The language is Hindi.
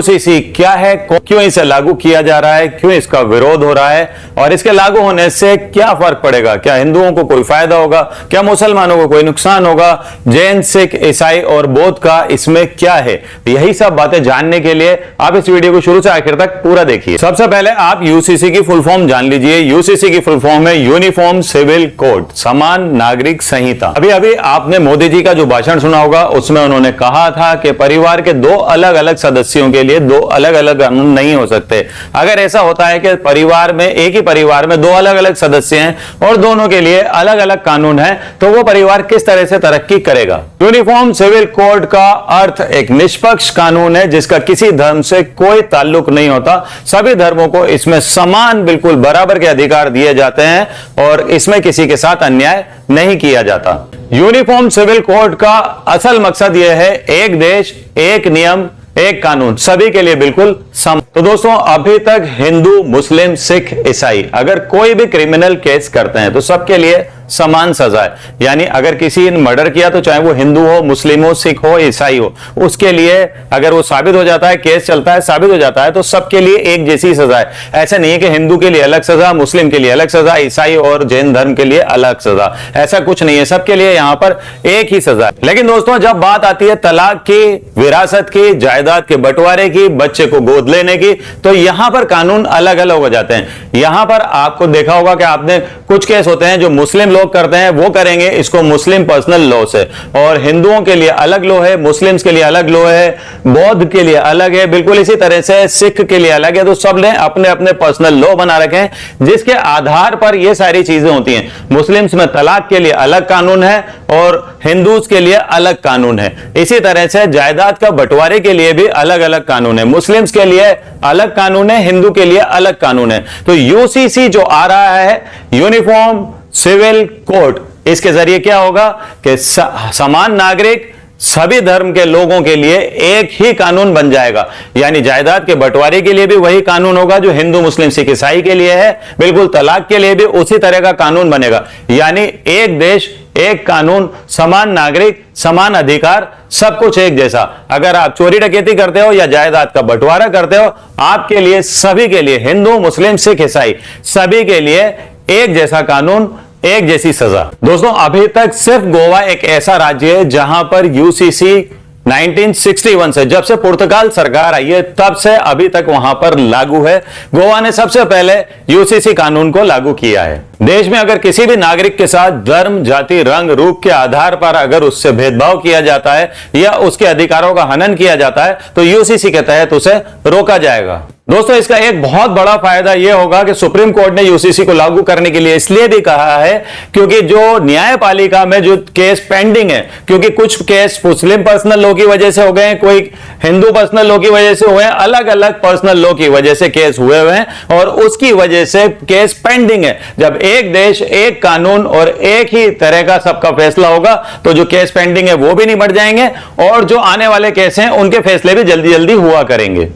यूसीसी क्या है, क्यों इसे लागू किया जा रहा है, क्यों इसका विरोध हो रहा है और इसके लागू होने से क्या फर्क पड़ेगा, क्या हिंदुओं को कोई फायदा होगा, क्या मुसलमानों को कोई नुकसान होगा, जैन सिख ईसाई और बौद्ध का इसमें क्या है, यही सब बातें जानने के लिए आप इस वीडियो को शुरू से आखिर तक पूरा देखिए। सबसे पहले आप यूसीसी की फुल फॉर्म जान लीजिए। यूसीसी की फुल फॉर्म है यूनिफॉर्म सिविल कोड, समान नागरिक संहिता। अभी अभी आपने मोदी जी का जो भाषण सुना होगा उसमें उन्होंने कहा था कि परिवार के दो अलग अलग सदस्यों के लिए दो अलग अलग कानून नहीं हो सकते। अगर ऐसा होता है कि परिवार में, एक ही परिवार में दो अलग अलग सदस्य हैं और दोनों के लिए अलग अलग कानून है, तो वो परिवार किस तरह से तरक्की करेगा। यूनिफॉर्म सिविल कोड का अर्थ एक निष्पक्ष कानून है जिसका किसी धर्म से कोई ताल्लुक नहीं होता। सभी धर्मों को इसमें समान, बिल्कुल बराबर के अधिकार दिए जाते हैं और इसमें किसी के साथ अन्याय नहीं किया जाता। यूनिफॉर्म सिविल कोड का असल मकसद यह है, एक देश एक नियम एक कानून, सभी के लिए बिल्कुल समान। तो दोस्तों, अभी तक हिंदू, मुस्लिम, सिख, ईसाई अगर कोई भी क्रिमिनल केस करते हैं तो सबके लिए समान सजा है। यानी अगर किसी ने मर्डर किया तो चाहे वो हिंदू हो, मुस्लिम हो, सिख हो, ईसाई हो, उसके लिए अगर वो साबित हो जाता है, केस चलता है, साबित हो जाता है, तो सबके लिए एक जैसी सजा है। ऐसा नहीं है कि हिंदू के लिए अलग सजा, मुस्लिम के लिए अलग सजा, ईसाई और जैन धर्म के लिए अलग सजा, ऐसा कुछ नहीं है। सबके लिए यहां पर एक ही सजा है। लेकिन दोस्तों, जब बात आती है तलाक की, विरासत की, जायदाद के बंटवारे की, बच्चे को गोद लेने की, तो यहां पर कानून अलग अलग हो जाते हैं। यहां पर आपको देखा होगा कि आपने कुछ केस होते हैं जो मुस्लिम लोग करते हैं, वो करेंगे इसको मुस्लिम पर्सनल लॉ से, और हिंदुओं के लिए अलग लॉ है, मुस्लिम्स के लिए अलग लॉ है, बौद्ध के लिए अलग है, बिल्कुल इसी तरह से सिख के लिए अलग है। तो सब ने अपने अपने पर्सनल लॉ बना रखे हैं जिसके आधार पर ये सारी चीजें होती हैं। मुस्लिम्स में तलाक के लिए अलग कानून है और हिंदूज के लिए अलग कानून है। इसी तरह से जायदाद का बंटवारे के लिए भी अलग अलग कानून है। मुस्लिम्स के लिए अलग कानून है, हिंदू के लिए अलग कानून है। तो यूसीसी जो आ रहा है, यूनिफॉर्म सिविल कोड, इसके जरिए क्या होगा कि समान नागरिक, सभी धर्म के लोगों के लिए एक ही कानून बन जाएगा। यानी जायदाद के बंटवारे के लिए भी वही कानून होगा जो हिंदू, मुस्लिम, सिख, ईसाई के लिए है। बिल्कुल तलाक के लिए भी उसी तरह का कानून बनेगा। यानी एक देश एक कानून, समान नागरिक, समान अधिकार, सब कुछ एक जैसा। अगर आप चोरी डकैती करते हो या जायदाद का बंटवारा करते हो, आपके लिए, सभी के लिए, हिंदू, मुस्लिम, सिख, ईसाई, सभी के लिए एक जैसा कानून, एक जैसी सजा। दोस्तों, अभी तक सिर्फ गोवा एक ऐसा राज्य है जहां पर यूसीसी 1961 से, जब से पुर्तगाल सरकार आई है तब से अभी तक वहां पर लागू है। गोवा ने सबसे पहले यूसीसी कानून को लागू किया है। देश में अगर किसी भी नागरिक के साथ धर्म, जाति, रंग, रूप के आधार पर अगर उससे भेदभाव किया जाता है या उसके अधिकारों का हनन किया जाता है तो यूसीसी के तहत उसे रोका जाएगा। दोस्तों, इसका एक बहुत बड़ा फायदा यह होगा कि सुप्रीम कोर्ट ने यूसीसी को लागू करने के लिए इसलिए भी कहा है क्योंकि जो न्यायपालिका में जो केस पेंडिंग है, क्योंकि कुछ केस मुस्लिम पर्सनल लॉ की वजह से हो गए, कोई हिंदू पर्सनल लॉ की वजह से हुए हैं, अलग अलग पर्सनल लॉ की वजह से केस हुए हुए हैं और उसकी वजह से केस पेंडिंग है। जब एक देश एक कानून और एक ही तरह का सबका फैसला होगा तो जो केस पेंडिंग है वो भी निपट जाएंगे और जो आने वाले केस हैं उनके फैसले भी जल्दी जल्दी हुआ करेंगे।